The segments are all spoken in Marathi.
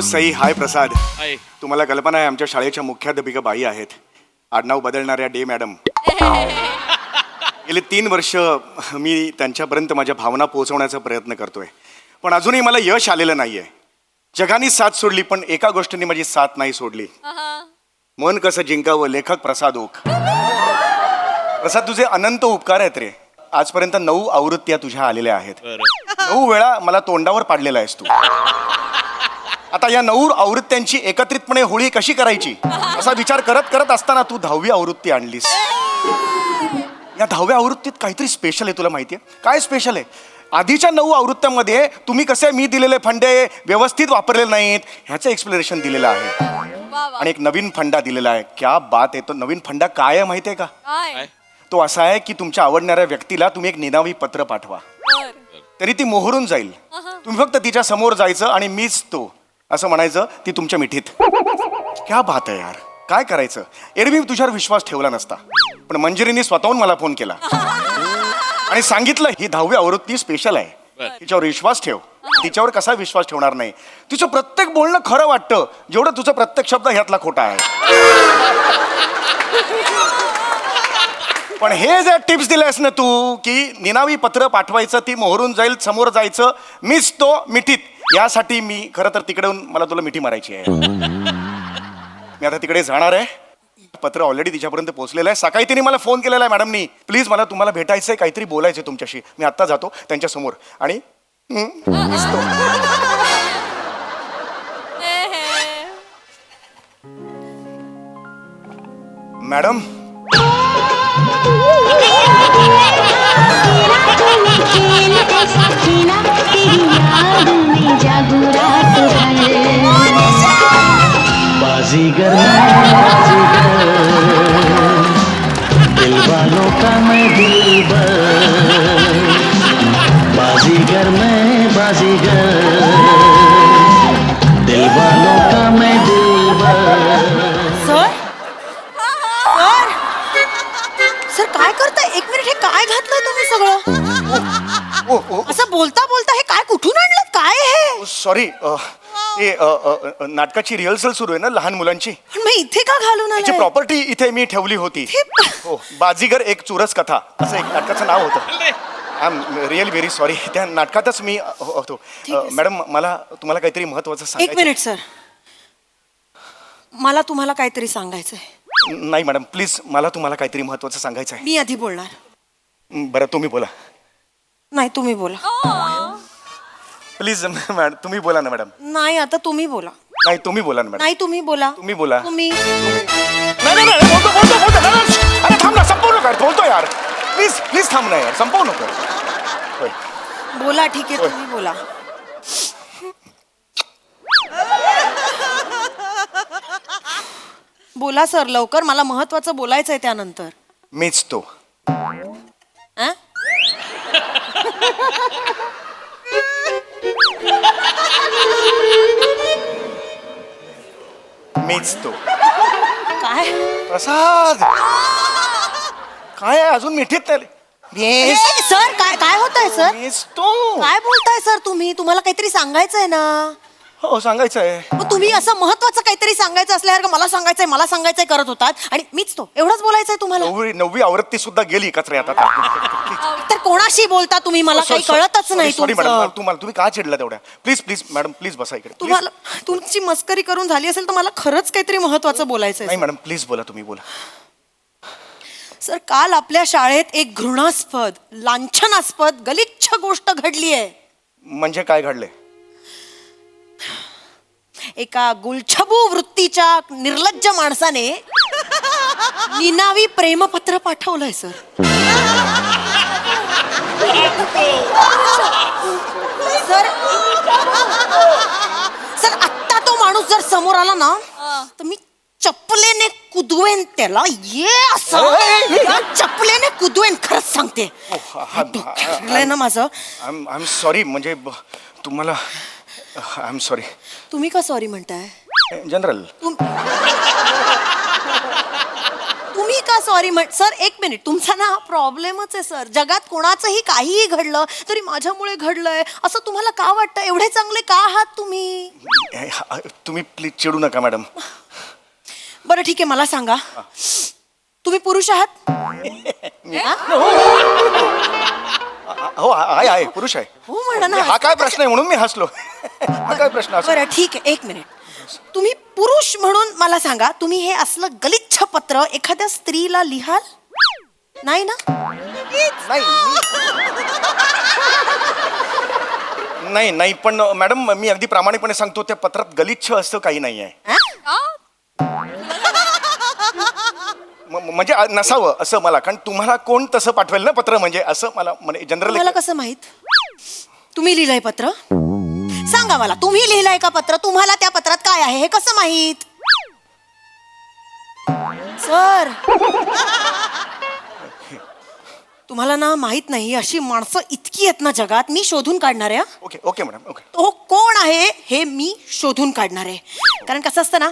सई. हाय प्रसाद. हाय. तुम्हाला कल्पना आहे आमच्या शाळेच्या मुख्याध्यापिका बाई आहेत, आडनाव बदलणाऱ्या डे मॅडम. गेली 3 वर्ष मी त्यांच्यापर्यंत माझ्या भावना पोहोचवण्याचा प्रयत्न करतोय, पण अजूनही मला यश आलेलं नाहीये. जगाने साथ सोडली, पण एका गोष्टीने माझी साथ नाही सोडली. मन कसं जिंकावं, लेखक प्रसाद ओक. प्रसाद, तुझे अनंत उपकार आहेत रे. आजपर्यंत 9 आवृत्त्या तुझ्या आलेल्या आहेत. 9 वेळा मला तोंडावर पाडलेला आहेस तू. आता या 9 आवृत्त्यांची एकत्रितपणे होळी कशी करायची असा विचार करत करत असताना तू 10वी आवृत्ती आणलीस. या 10व्या आवृत्तीत काहीतरी स्पेशल आहे, तुला माहिती आहे काय स्पेशल आहे? आधीच्या 9 आवृत्त्यांमध्ये तुम्ही कसे मी दिलेले फंडे व्यवस्थित वापरलेले नाहीत ह्याचं एक्सप्लेनेशन दिलेलं आहे, आणि एक नवीन फंडा दिलेला आहे. क्या बात आहे. तो नवीन फंडा काय आहे माहिती आहे का? तो असा आहे की तुमच्या आवडणाऱ्या व्यक्तीला तुम्ही एक निनावी पत्र पाठवा, तरी ती मोहरून जाईल. तुम्ही फक्त तिच्या समोर जायचं आणि मीच तो असं म्हणायचं, ती तुमच्या मिठीत. क्या बात आहे यार, काय करायचं. एरवी मी तुझ्यावर विश्वास ठेवला नसता, पण मंजिरीने स्वतःहून मला फोन केला आणि सांगितलं ही 10वी आवृत्ती स्पेशल आहे, तिच्यावर विश्वास ठेव. तिच्यावर कसा विश्वास ठेवणार नाही? तिचं प्रत्येक बोलणं खरं वाटतं, जेवढं तुझं प्रत्येक शब्द ह्यातला खोटा आहे. पण हे जे टिप्स दिलेस ना तू, की निनावी पत्र पाठवायचं, ती मोहरून जाईल, समोर जायचं, मीच तो मिठीत, यासाठी मी खरं तर तिकडे मला तुला मिठी मारायची आहे. मी आता तिकडे जाणार आहे. पत्र ऑलरेडी तिच्यापर्यंत पोहोचलेलं आहे. सकाळी तिने मला फोन केलेला आहे, मॅडमनी प्लीज मला तुम्हाला भेटायचंय, काहीतरी बोलायचंय तुमच्याशी. मी आत्ता जातो त्यांच्या समोर आणि मॅडम बाजीगर दिल वालों का मैं दिलबर, बाजीगर मैं बाजीगर, दिल वालों का मैं दिलबर. सर सर काय करताय? 1 मिनिट, हे काय घातलंय तुम्ही सगळं? असं बोलता बोलता हे काय कुठून आणलं? काय हे? सॉरी, ते नाटकाची रिहर्सल सुरू आहे ना लहान मुलांची. पण मग इथे का घालून त्याची आलाय? प्रॉपर्टी इथे मी ठेवली होती. हो, बाजीगर एक चुरस कथा असं एक नाटकाचं नाव होतं. I am really very sorry. त्या नाटकातच मी होतो. मॅडम, मला तुम्हाला काहीतरी महत्वाचं 1 सांगायचं. मिनिट सर, मला तुम्हाला काहीतरी सांगायचंय. नाही मॅडम, प्लीज मला तुम्हाला काहीतरी महत्वाचं सांगायचं आहे. मी आधी बोलणार. बरं, तुम्ही बोला. नाही, तुम्ही बोला. प्लीज मॅडम, तुम्ही बोला ना मॅडम. नाही, आता तुम्ही बोला. नाही, तुम्ही बोला ना मॅडम. नाही, तुम्ही बोला. तुम्ही बोला. तुम्ही. नाही नाही नाही, बोलतो बोलतो बोलतो. अरे थांब ना, संपवू नका. बोलतो यार, प्लीज प्लीज थांब ना यार, संपवू नको. होय. बोला. ठीक आहे, तुम्ही बोला. बोला सर, लवकर, मला महत्वाचं बोलायचंय त्यानंतर. मीच तो. अं? मीच तो. काय? प्रसाद, काय आहे अजून मिठीत नाही? ए, सर, काय काय होतंय सर? मीच तो. काय बोलताय सर तुम्ही? तुम्हाला काहीतरी सांगायचंय ना? हो, सांगायचं आहे. मग तुम्ही असं महत्वाचं काहीतरी सांगायचं असल्यासारखं मला सांगायचंय करत होतात, आणि मीच तो, एवढंच बोलायचंय तुम्हाला? 9वी आवृत्ती सुद्धा गेली कचऱ्यात आता. तर कोणाशी बोलता तुम्ही? मला काही कळतच नाही सॉरी तुमचं. मॅडम, तुम्ही का चिडला तेवढ्या? प्लीज प्लीज मॅडम, प्लीज बसा इकडे. Please. तुम्हाला तुमची मस्करी करून झाली असेल तर मला खरंच काहीतरी महत्वाचं बोलायचंय. नाही मॅडम, प्लीज बोला, तुम्ही बोला. सर, काल आपल्या शाळेत एक घृणास्पद, लांछनास्पद, गलिच्छ गोष्ट घडली आहे. म्हणजे काय घडलंय? एका गुलछबू वृत्तीच्या निर्लज्ज माणसाने निनावी प्रेमपत्र पाठवलंय सर. सर सर, आत्ता तो माणूस जर समोर आला ना तर मी चपलेने कुदवेन त्याला. ये असं चपलेने कुदवेन, खरंच सांगते. ना माझं. I am sorry. म्हणजे तुम्हाला आय एम सॉरी. तुम्ही का सॉरी म्हणताय? जनरल. तुम्ही का सॉरी सर एक मिनिट, तुमचा ना प्रॉब्लेमच आहे सर. जगात कोणाचंही काहीही घडलं तरी माझ्यामुळे घडलंय असं तुम्हाला का वाटतं? एवढे चांगले का आहात तुम्ही? तुम्ही प्लीज चिडू नका मॅडम. बरं ठीक आहे, मला सांगा, तुम्ही पुरुष आहात? हा? हो आहे पुरुष आहे. हो म्हणा ना. हा काय प्रश्न आहे म्हणून मी हसलो. हा काय प्रश्न असतो? बरं ठीक आहे, एक मिनिट. तुम्ही पुरुष म्हणून मला सांगा, तुम्ही हे असलं गलिच्छ पत्र एखाद्या स्त्रीला लिहाल? नाही ना? नाही पण मॅडम मी अगदी प्रामाणिकपणे सांगतो, त्या पत्रात गलिच्छ असं काही नाही आहे. हा? म्हणजे नसावं असं मला, कारण तुम्हाला कोण तसं पाठवेल ना पत्र, म्हणजे असं मला जनरल. मला कसं माहित तुम्ही लिहिलंय पत्र? सांगा मला, तुम्ही लिहिलंय का पत्र? तुम्हाला त्या पत्रात काय आहे हे कसं माहित? सर तुम्हाला ना माहित नाही, अशी माणसं इतकी आहेत ना जगात, मी शोधून काढणार आहे. Okay madam okay. तो कोण आहे हे मी शोधून काढणार आहे. कारण कसं असतं ना,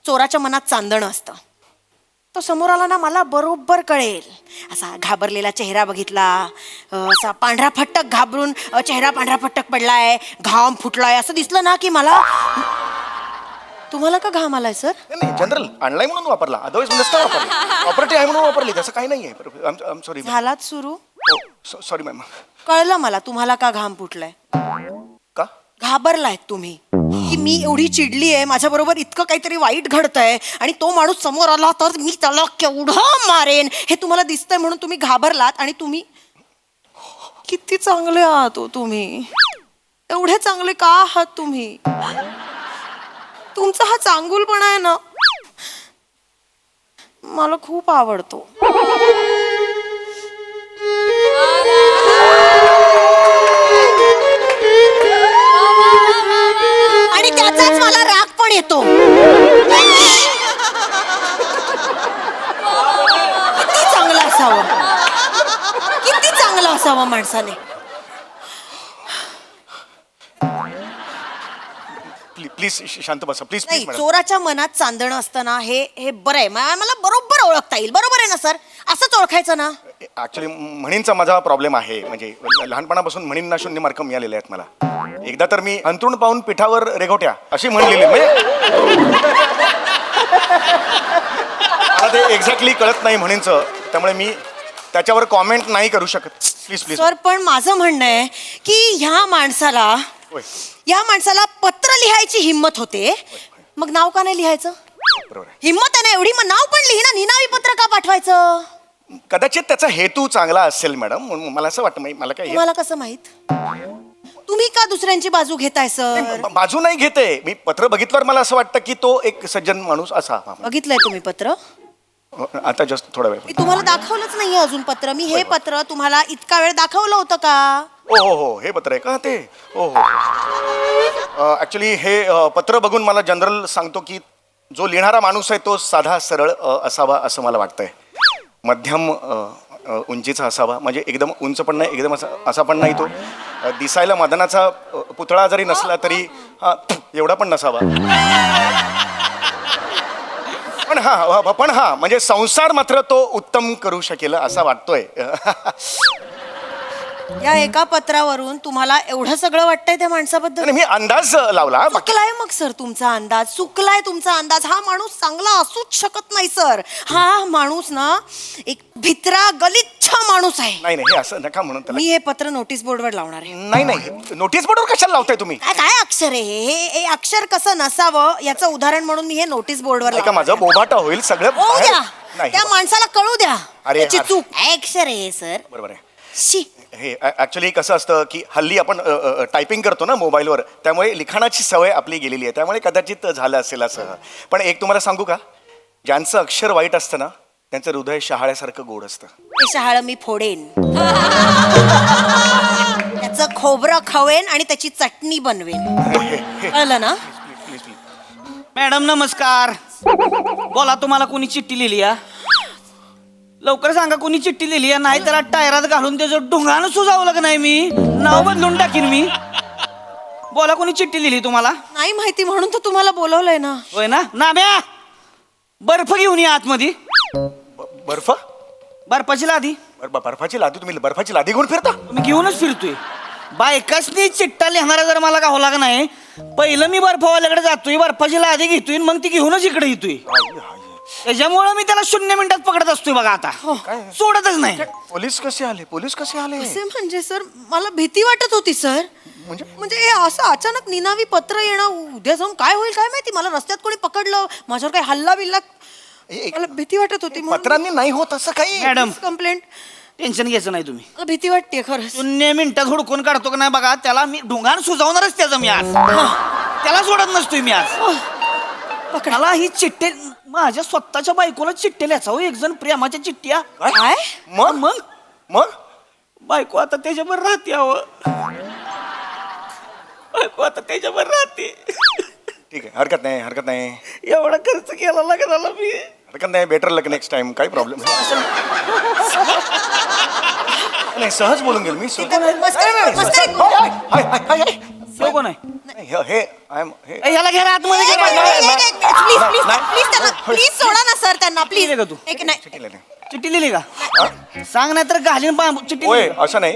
चोराच्या मनात चांदणं असतं. तो समोर आला ना, मला बरोबर कळेल. असा घाबरलेला चेहरा बघितला, असा पांढरा फट्टक घाबरून चेहरा पांढरा फट्टक पडलाय, घाम फुटलाय असं दिसलं ना की मला. तुम्हाला का घाम आलाय सर? नाही जनरल आणलाय म्हणून वापरला, अदरवाईज नसता वापरला. प्रॉपर्टी आहे म्हणून वापरली, तसं काही नाहीये. सॉरी. झालात सुरू? Sorry ma'am. कळलं मला तुम्हाला का घाम फुटलाय. का घाबरलाय तुम्ही की मी एवढी चिडली आहे, माझ्या बरोबर इतकं काहीतरी वाईट घडतंय आणि तो माणूस समोर आला तर मी त्याला केवढं मारेन हे तुम्हाला दिसतंय म्हणून तुम्ही घाबरलात. आणि तुम्ही किती चांगले आहात हो तुम्ही, एवढे चांगले का आहात तुम्ही? तुमचा हा चांगुलपणा आहे ना, मला खूप आवडतो. आणि त्याचाच मला राग पण येतो. किती चांगलं असावं, किती चांगलं असावं माणसाने. प्लीज शांत बसा प्लीज नाही, प्लीज. चोराच्या मनात चांदणं असतं ना, हे बरं आहे. मला बरोबर ओळखता येईल. बरोबर आहे ना सर? असंच ओळखायचं ना. ऍक्च्युली म्हणींचा माझा प्रॉब्लेम आहे. म्हणजे लहानपणापासून म्हणींना 0 मार्क मिळालेले आहेत मला. एकदा तर मी अंथरूण पाहून पिठावर रेघोट्या अशी म्हणलेली, म्हणजे मला ते एक्झॅक्टली कळत नाही म्हणींचं, त्यामुळे मी त्याच्यावर कॉमेंट नाही करू शकत. Please please. सर पण माझं म्हणणं आहे की या माणसाला पत्र लिहायची हिंमत होते, मग नाव का नाही लिहायचं? बरोबर आहे. हिंमत आहे ना एवढी, मग नाव पण लिहिना, निनावी पत्र का पाठवायचं? कदाचित त्याचा हेतू चांगला असेल मॅडम, मला असं वाटतं. मला काय तुम्हाला कसं माहित? तुम्ही का दुसऱ्यांची बाजू घेताय सर? बाजू नाही घेते मी. पत्र बघितल्यावर मला असं वाटतं की तो एक सज्जन माणूस असा. बघितलंय तुम्ही पत्र? आता जस्ट थोडा वेळ. मी तुम्हाला दाखवलंच नाहीये अजून पत्र. मी हे पत्र तुम्हाला इतका वेळ दाखवलं होतं का? हो हे पत्र आहे का ते? हो. ऍक्च्युली हे पत्र बघून मला जनरल सांगतो की जो लिहिणारा माणूस आहे तो साधा सरळ असावा असं मला वाटतंय. मध्यम उंचीचा असावा, म्हणजे एकदम उंच पण नाही, एकदम असा पण नाही. तो दिसायला मदनाचा पुतळा जरी नसला तरी एवढा पण नसावा. पण हा म्हणजे संसार मात्र तो उत्तम करू शकेल असा वाटतोय. या एका पत्रावरून तुम्हाला एवढं सगळं वाटतंय त्या माणसाबद्दल? मी अंदाज लावला. चुकलाय मग सर तुमचा अंदाज, चुकलाय तुमचा अंदाज. हा माणूस चांगला असूच शकत नाही सर. हा माणूस ना एक भित्रा गलिच्छ माणूस आहे. नाही हे असं नका म्हणून त्याला. मी हे पत्र नोटीस बोर्डवर लावणार आहे. नाही नोटीस बोर्डवर कशाला लावताय तुम्ही? काय अक्षर आहे हे अक्षर कसं नसावं याचं उदाहरण म्हणून मी हे नोटीस बोर्डवर का माझं बोबाटा होईल सगळं. होऊ द्या, नाही त्या माणसाला कळू द्या. अरे त्याची चूक. काय अक्षर आहे सर? बरोबर आहे. शी. हे ऍक्च्युली कसं असतं की हल्ली आपण टायपिंग करतो ना मोबाईलवर, त्यामुळे लिखाणाची सवय आपली गेलेली आहे, त्यामुळे कदाचित झालं असेल असं. पण एक तुम्हाला सांगू का, ज्यांचं अक्षर वाईट असतं ना त्यांचं हृदय शहाळ्यासारखं गोड असतं. ते शहाळ मी फोडेन, त्याचं खोबरं खवेन आणि त्याची चटणी बनवेन. कळलं ना? मॅडम नमस्कार. बोला, तुम्हाला कोणी चिठ्ठी लिहिली या? लवकर सांगा कोणी चिठ्ठी लिहिली या, नाही तर टायरात घालून त्याचं ढुंगाणं सुजावलं का नाही मी नाव बदलून टाकीन मी. बोला, कोणी चिठ्ठी लिहिली तुम्हाला? नाही माहिती म्हणून तर तुम्हाला बोलवलंय ना. होय ना? नाम्या, बर्फ घेऊन या आतमध्ये. बर्फ बर्फाची लादी बर्फाची लादी तुम्ही बर्फाची लादी घेऊन फिरता मी घेऊनच फिरतोय बायकासनी चिट्टा लिहिणारा जर मला गाव लाग नाही पहिलं मी बर्फवाल्याकडे जातोय बर्फाची लादी घेतोय मग ती घेऊनच इकडे येतोय त्याच्यामुळं मी त्याला 0 मिनिटात पकडत असतोय बघा आता काय? सोडतच नाही पोलीस कसे आले कसे म्हणजे सर मला भीती वाटत होती सर म्हणजे हे असं अचानक निनावी पत्र येणं उद्या जाऊन काय होईल काय माहिती मला रस्त्यात कोणी पकडलं माझ्यावर काही हल्ला बिल्ला मला भीती वाटत होती पत्रांनी नाही होत असं काही मॅडम कंप्लेंट टेन्शन घ्यायचं नाही तुम्ही मला भीती वाटते खरं 0 मिनिटात हुडकून काढतो का नाही बघा त्याला मी ढुंगाण सुजावणारच त्याचं मी आज त्याला सोडत नसतोय मी आज मला ही चिठ्ठे माझ्या स्वतःच्या बायकोला चिठ्ठे लिहायचा हो एक जण प्रेमाच्या चिठ्ठ्या काय मग बायको आता त्याच्यावर राहते अहो बायको आता त्याच्यावर राहते ठीक आहे हरकत नाही एवढा खर्च केला लागला मी हरकत नाही बेटर लक नेक्स्ट टाइम काही प्रॉब्लेम नाही सहज बोलून गेलो मी तो कोण आहे हे आय एम हे ए, ह्याला घ्या रे आतमध्ये घे बायको. प्लीज सोडा ना सर त्यांना प्लीज लिहिली का तू? एक नाही चिठ्ठी लिहिली का सांग नाही तर घालीन बांबू चिठ्ठी होय लिहिली. असं नाही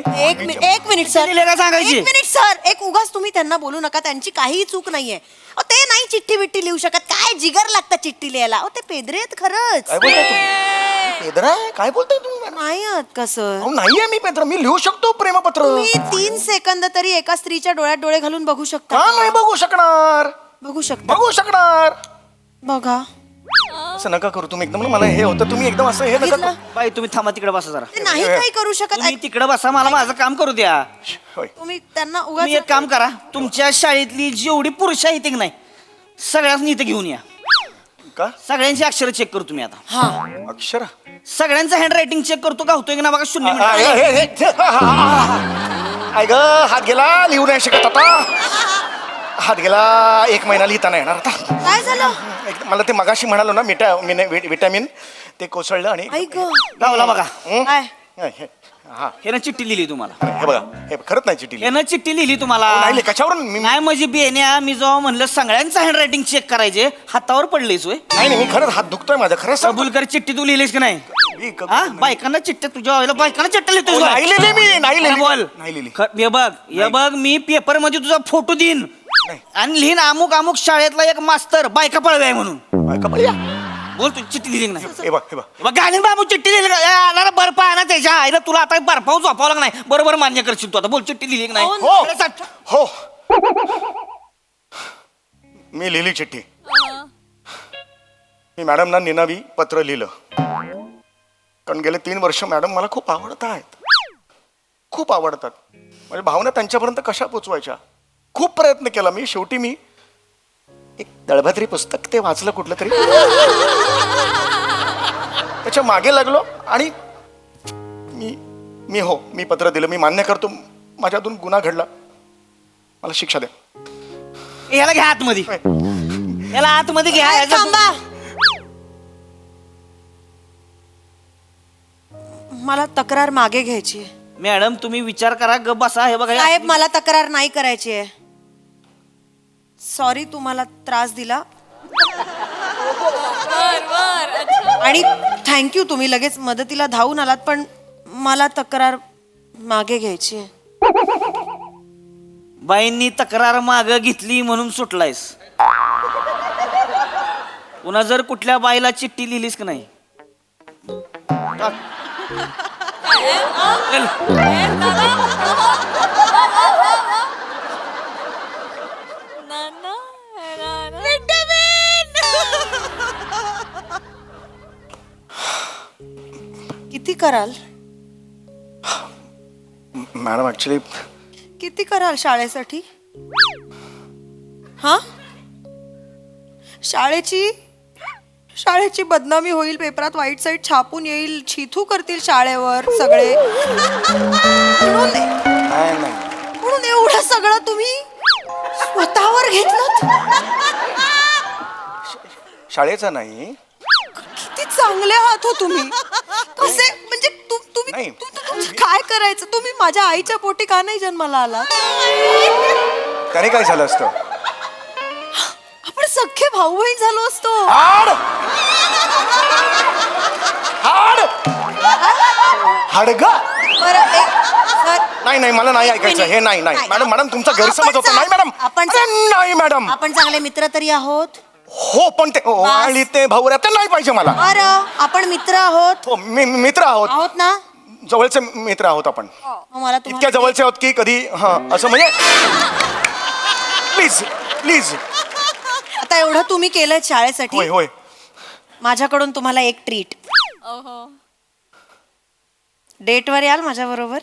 एक मिनिट सर लिहिली का सांगायची? एक मिनिट सर एक उगाच तुम्ही त्यांना बोलू नका त्यांची काहीही चूक नाहीये अहो, ते नाही चिठ्ठी बिट्टी लिहू शकत काय जिगर लागतं चिठ्ठी लिहायला अहो ते पेदरे आहेत खरंच काय बोलताय तुम्ही पेद्रा आहे काय बोलताय तुम्ही नाही आहात का सर अहो, नाहीये मी पेद्रा मी लिहू शकतो प्रेमपत्र तुम्ही 3 सेकंद तरी एका स्त्रीच्या डोळ्यात डोळे घालून बघू शकता का नाही बघू शकणार बघू शकता बघा असं नका करू तुम्ही एकदम ना मला हे होतं तुम्ही एकदम असं हे नका बघितलं? करू. बाई तुम्ही थांबा तिकडे बसा जरा ते नाही काही करू शकत तुम्ही तिकडे बसा मला माझं काम करू द्या होय तुम्ही त्यांना तुम्ही उगाच एक काम करा तुमच्या शाळेतली जेवढी पुरुष आहेत की नाही सगळ्यांनी इथं घेऊन या का सगळ्यांची अक्षर चेक करू तुम्ही आता हा अक्षर सगळ्यांचं हँड रायटिंग चेक करतो का होतोय की ना बघा 0 मिनिट ऐ ग हात गेला लिहू नाही शकत आता हात गेला 1 महिना लिहिता नाही येणार आता काय झालं मला ते मगाशी म्हणालो ना विटॅमिन ते कोसळलं आणि ऐक गावला बघा काय हा हे चिठ्ठी लिहिली तुम्हाला हे बघा हे खरंच नाही चिठी यानं चिठ्ठी लिहिली तुम्हाला नाही कशावरून मी नाही माझी बेन्या मी जेव्हा म्हणलं सगळ्यांचं हँड रायटिंग चेक करायचे हातावर पडलेच होय नाही मी खरंच हात दुखतोय माझा खरंच कबूल कर चिठ्ठी तू लिहिलीस की नाही मी हा बायकांना चिठ्ठ्या तुझ्या व्हायला बायकांना चिठ्ठ्या लिहितोस नाही लिहिली मी नाही लिहिली बोल नाही लिहिली हे बघ मी पेपर मध्ये तुझा फोटो देईन नाही. आणि लिहिन अमुक शाळेतला एक मास्तर बायका पळवाय म्हणून बायका बळ्या. बोल तू चिठ्ठी लिहिली की नाही हे बघ हे बघ बघ घालीन बाबू चिठ्ठी लिहिली का? ए, आला रे बर्फ आहे ना त्याच्या आईला तुला आता बर्फावर झोपावं लागणार नाही बरोबर मान्य करशील तू आता बोल चिठ्ठी लिहिली की नाही हो खरं सांग. हो मी लिहिली चिठ्ठी मी मॅडमना निनावी पत्र लिहिलं कारण गेले 3 वर्ष मॅडम मला खूप आवडत आहेत खूप आवडतात म्हणजे भावना त्यांच्यापर्यंत कशा पोचवायच्या खूप प्रयत्न केला मी शेवटी मी एक दळभद्री पुस्तक ते वाचलं कुठलं तरी त्याच्या मागे लागलो आणि मी पत्र दिलं मी मान्य करतो माझ्यातून गुन्हा घडला मला शिक्षा द्या याला घ्या आतमध्ये याला आतमध्ये घ्या याचं- थांबा मला तक्रार मागे घ्यायची आहे. मॅडम तुम्ही विचार करा ग बसा हे बघा साहेब मला तक्रार नाही करायची आहे सॉरी तुम्हाला त्रास दिला आणि थँक्यू तुम्ही लगेच मदतीला धावून आलात पण मला तक्रार मागे घ्यायची आहे बाईंनी तक्रार माग घेतली म्हणून सुटलायस पुन्हा जर कुठल्या बाईला चिठ्ठी लिहिलीस की नाही चल. किती कराल मॅडम ऍक्च्युली किती कराल शाळेसाठी हा शाळेची बदनामी होईल पेपरात वाईट साईड छापून येईल छिथू करतील शाळेवर सगळे म्हणून एवढं सगळं तुम्ही स्वतःवर घेतलं शाळेचा नाही किती चांगले आहात हो तुम्ही कसे म्हणजे नाही. तुम्ही काय करायचं तुम्ही माझ्या आईच्या पोटी का नाही जन्माला आला त्याने काय झालं असतं आपण सख्खे भाऊ बहीण झालो असतो हाड हाड हाडगा बरं सर नाही मला नाही ऐकायचं हे नाही मॅडम तुमचा गैरसमज होतो नाही मॅडम आपण अरे, नाही मॅडम आपण चांगले मित्र तरी आहोत. हो पण ते आणि ते भाऊ ते नाही पाहिजे मला बरं आपण मित्र आहोत. हो मित्र आहोत आहोत ना. जवळचे मित्र आहोत आपण मग मला इतक्या जवळचे आहोत की कधी हा असं म्हणजे प्लीज आता एवढं तुम्ही केलं शाळेसाठी. होय माझ्याकडून तुम्हाला एक ट्रीट. डेटवर याल माझ्या बरोबर.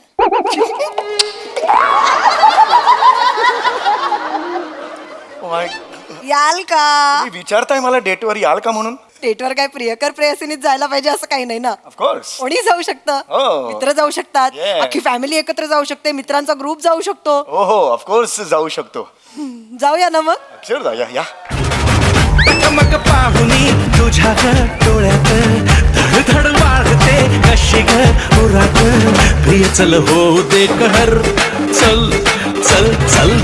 याल का. तुम्ही विचारताय मला डेटवर याल का म्हणून. डेटवर काय प्रियकर प्रेयसीनीच जायला पाहिजे असं काही नाही ना. ऑफकोर्स कोणी जाऊ शकतं. हो. मित्र जाऊ शकतात. Yes. अख्खी फॅमिली एकत्र जाऊ शकते. मित्रांचा ग्रुप जाऊ शकतो. हो ऑफकोर्स जाऊ शकतो. जाऊया ना मग. अक्षर जाऊया या टकमक पाहुनी तुझ्या डोळ्यात धडधड वाढते कशी ग उरात प्रिय चल होऊ दे कहर चल चल चल